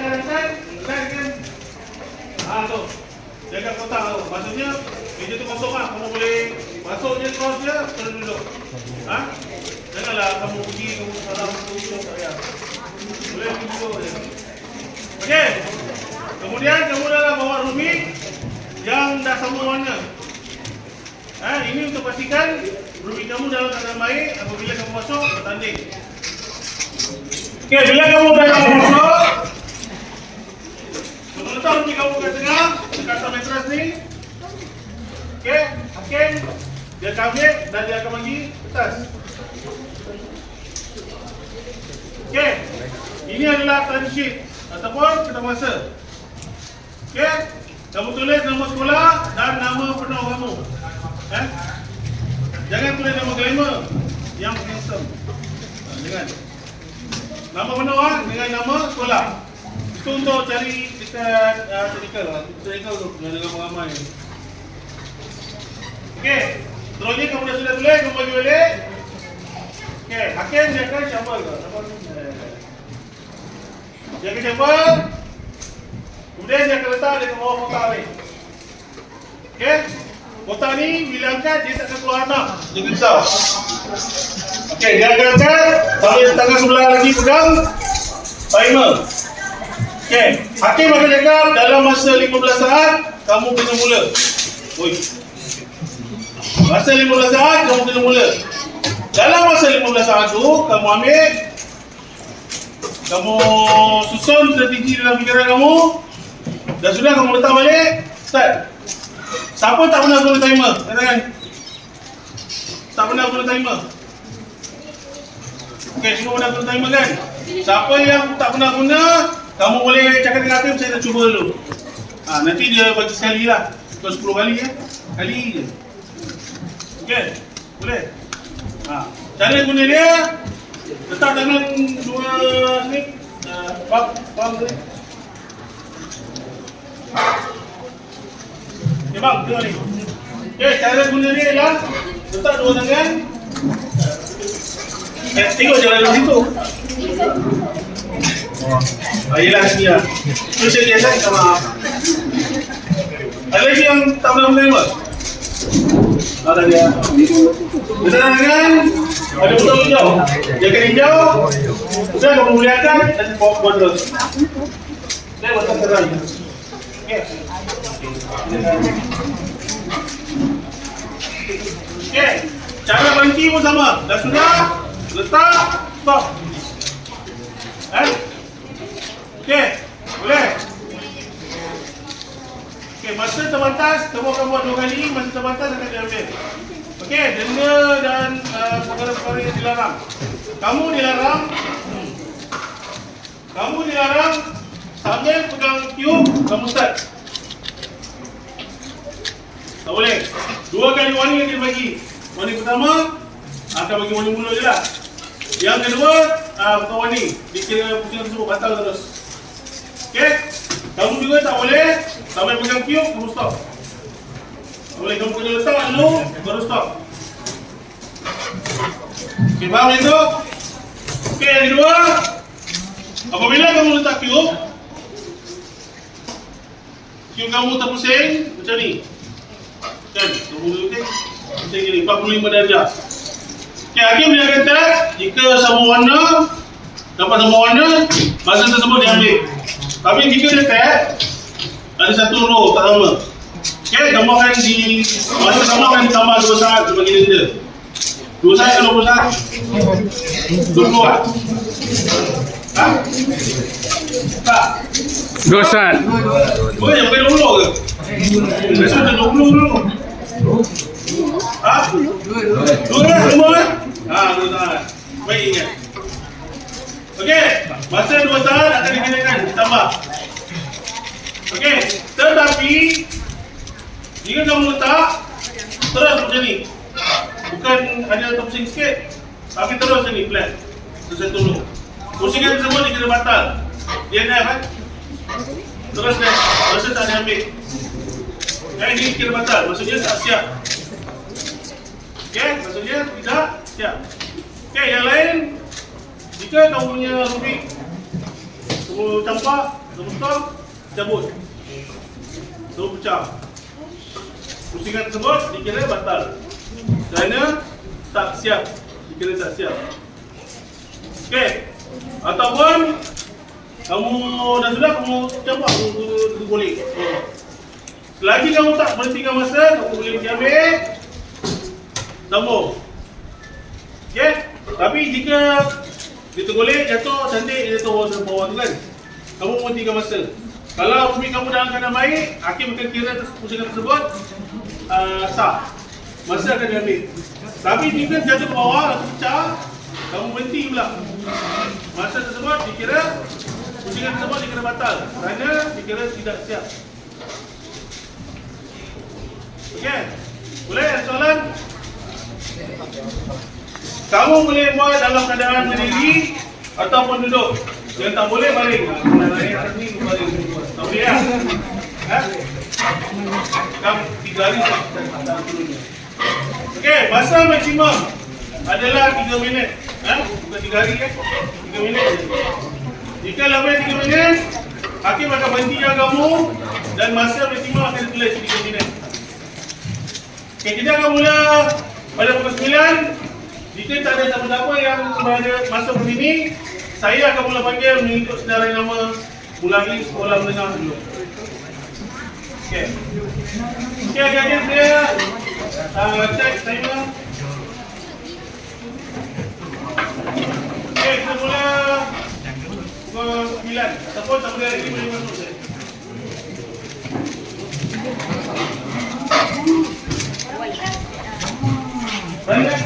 angkat kan. Tu. Jaga kotak tu. Maksudnya meja tu kosong lah. Kamu boleh masuk je terus dia terus duduk. Janganlah kamu pergi kamu salah duduk tak payah. Boleh duduk je. Okey. Kemudian kamu dah bawa rubik yang dah sama warna. Ini untuk pastikan rubik kamu dalam keadaan baik apabila kamu masuk bertanding. Okey, bila kamu dah masuk, letak rubik kamu kat tengah, dekat atas matras ni. Okey, hakim dia akan ambil dan dia akan bagi atas. Okey, ini adalah time sheet ataupun kita masa. Okey, kamu tulis nama sekolah dan nama penuh kamu. Jangan tulis nama glamour yang handsome. Jangan. Nama penuh dengan nama sekolah. Itu untuk cari dekat technical tu dengan ramai-ramai. Okey, seterusnya kamu dah sudah tulis, kamu bagi balik. Okey, hakim dia akan shuffle ke? Dia akan shuffle. Kemudian dia akan letak di bawah kotak ni. Okey, kotak ni bila angkat dia tak akan keluar anak. Dia risau. Okey, dia akan angkat sambil tangan sebelah lagi pegang timer. Okey, hakim akan cakap dalam masa 15 saat kamu kena mula. Oi. Masa 15 saat kamu kena mula. Dalam masa 15 saat tu kamu ambil, kamu susun strategi dalam fikiran kamu. Dah sudah kamu letak balik, start. Siapa tak pernah guna timer? Katakan. Tak pernah guna timer. Okey, semua pernah guna timer kan? Siapa yang tak pernah guna, kamu boleh cakap dengan hakim, saya nak cuba dulu. Nanti dia bagi sekali lah. Atau 10 kali ya. Kali je. Okey, boleh? Cara guna dia, letak tangan dua ni, palm ni. Okay bang, tengok ni. Okay, cara guna dia ialah letak dua tangan. Tengok je dalam situ. Yelah ni lah. Tu saya biasa, minta maaf. Ada lagi yang tak pernah menerima? Ada dia. Letak tangan. Ada butang hijau. Dia akan hijau. Sudah kamu muliakan dan buat terus. Saya buat terang. Okay. Okey, cara berhenti pun sama. Dah sudah, letak, stop. Okey, boleh. Okey, masa terbatas, kamu akan buat 2 kali, masa terbatas akan diambil. Okey, denda dan perkara-perkara yang dilarang. Kamu dilarang sambil pegang tiup, kamu start. Tak boleh. 2 kali warning yang dia bagi. Warning pertama akan bagi warning mulut je lah. Yang kedua bukan warning. Dia kira pusingan tersebut batal terus. Okey. Kamu juga tak boleh sampai pegang tiup kamu stop. Tak boleh, kamu kena letak dulu baru stop. Okey, faham yang tu? Okey, yang kedua, apabila kamu letak tiup kamu terpusing macam ni. Kan, tunggu okey. Pusing gini 45 darjah. Okey, hakim dia akan test jika sama warna, dapat sama warna, masa tersebut dia ambil. Tapi jika dia test ada satu row tak sama. Okey, tambahkan di masa sama akan ditambah 2 saat sebagai denda. 2 saat ke 20 saat? 20 ah. Tak. 2 saat. Boleh yang pakai 20 ke? Biasa macam 20 dulu. 2 semua kan? 2 saat. Baik ingat. Okey, masa 2 saat akan dikenakan ditambah. Okey, tetapi jika kamu letak terus macam ni. Bukan hanya terpusing sikit, tapi terus macam ni, flat. Terus dulu. Pusingan tersebut dia kena batal. Dia naik kan? Terus naik. Masa tak diambil. Ini kira batal. Maksudnya tak siap. Okey, maksudnya tidak siap. Okey, yang lain, jika kamu punya rubik semua Kamu campak, kamu stop, cabut. So pecah. Pusingan tersebut dikira batal. Kerana tak siap. Dikira tak siap. Okey. Ataupun kamu dah sudah kamu campak, kamu boleh. Selagi kamu tak berhentikan masa, kamu boleh ambil. Sambung. Okey. Tapi jika dia tergolek, jatuh, cantik, dia jatuh bawah tu kan. Kamu berhentikan masa. Kalau umi kamu dalam keadaan baik, hakim akan kira pusingan tersebut sah. Masa akan diambil. Tapi jika jatuh ke bawah atau pecah, kamu berhenti pula. Masa tersebut dikira, pusingan tersebut dikira batal. Kerana dikira tidak siap. Okey? Boleh ada soalan? Kamu boleh buat dalam keadaan berdiri ataupun duduk. Yang tak boleh baring. Baring tak boleh ya? Kamu 3 hari tak turunnya. Okey, masa maksimum adalah 3 minit. Bukan 3 hari kan? 3 minit. Jika lebih 3 minit, hakim akan berhentikan kamu dan masa maksimum akan ditulis 3 minit. Okey, kita akan mula pada pukul 9. Jika tak ada siapa-siapa yang berada masuk ke sini, saya akan mula panggil mengikut senarai nama ulangi sekolah menengah dulu. Okey. Okey, adik-adik saya cek timer. Okey, kita mula pukul 9 ataupun tak boleh lagi boleh masuk saya. Baik.